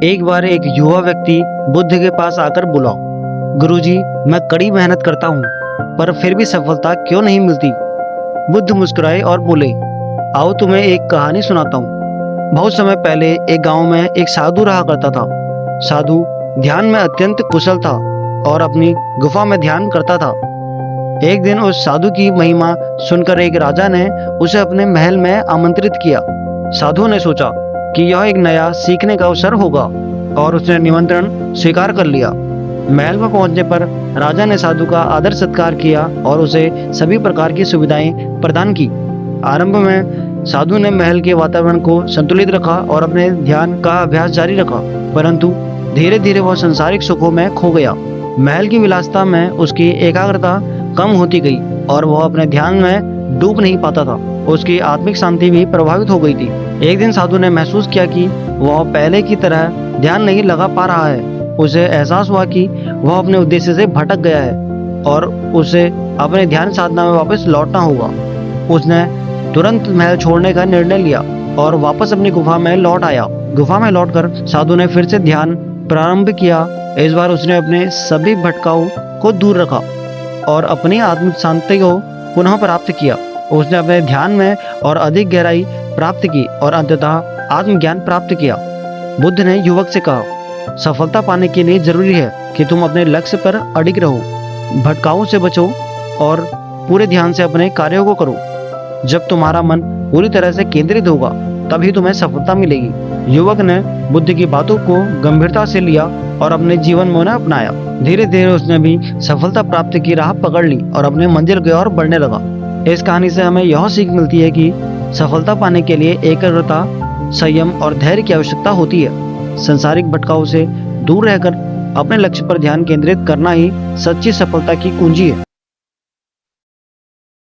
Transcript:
एक बार एक युवा व्यक्ति बुद्ध के पास आकर बोला, गुरुजी, मैं कड़ी मेहनत करता हूँ, पर फिर भी सफलता क्यों नहीं मिलती। बुद्ध मुस्कुराए और बोले, आओ तुम्हें एक कहानी सुनाता हूँ। बहुत समय पहले एक गांव में एक साधु रहा करता था। साधु ध्यान में अत्यंत कुशल था और अपनी गुफा में ध्यान करता था। एक दिन उस साधु की महिमा सुनकर एक राजा ने उसे अपने महल में आमंत्रित किया। साधु ने सोचा कि यह एक नया सीखने का अवसर होगा और उसने निमंत्रण स्वीकार कर लिया। महल में पहुंचने पर राजा ने साधु का आदर सत्कार किया और उसे सभी प्रकार की सुविधाएं प्रदान की। आरंभ में साधु ने महल के वातावरण को संतुलित रखा और अपने ध्यान का अभ्यास जारी रखा, परंतु धीरे धीरे वह सांसारिक सुखों में खो गया। महल की विलासिता में उसकी एकाग्रता कम होती गई और वह अपने ध्यान में डूब नहीं पाता था। उसकी आत्मिक शांति भी प्रभावित हो गई थी। एक दिन साधु ने महसूस किया कि वह पहले की तरह ध्यान नहीं लगा पा रहा है। उसे एहसास हुआ कि वह अपने उद्देश्य से भटक गया है और उसे अपने ध्यान साधना में वापस लौटना होगा। उसने तुरंत महल छोड़ने का निर्णय लिया और वापस अपनी गुफा में लौट आया। गुफा में लौटकर साधु ने फिर से ध्यान प्रारंभ किया। इस बार उसने अपने सभी भटकाव को दूर रखा और अपनी आत्मिक शांति को पुनः प्राप्त किया। उसने अपने ध्यान में और अधिक गहराई प्राप्त की और अंततः आत्मज्ञान प्राप्त किया। बुद्ध ने युवक से कहा, सफलता पाने के लिए जरूरी है कि तुम अपने लक्ष्य पर अडिग रहो, भटकावों से बचो और पूरे ध्यान से अपने कार्यों को करो। जब तुम्हारा मन पूरी तरह से केंद्रित होगा तभी तुम्हें सफलता मिलेगी। युवक ने बुद्ध की बातों को गंभीरता से लिया और अपने जीवन में उन्हें अपनाया। धीरे धीरे उसने भी सफलता प्राप्ति की राह पकड़ ली और अपने मंजिल की ओर बढ़ने लगा। इस कहानी से हमें यह सीख मिलती है कि सफलता पाने के लिए एकाग्रता, संयम और धैर्य की आवश्यकता होती है। सांसारिक भटकाव से दूर रहकर अपने लक्ष्य पर ध्यान केंद्रित करना ही सच्ची सफलता की कुंजी है।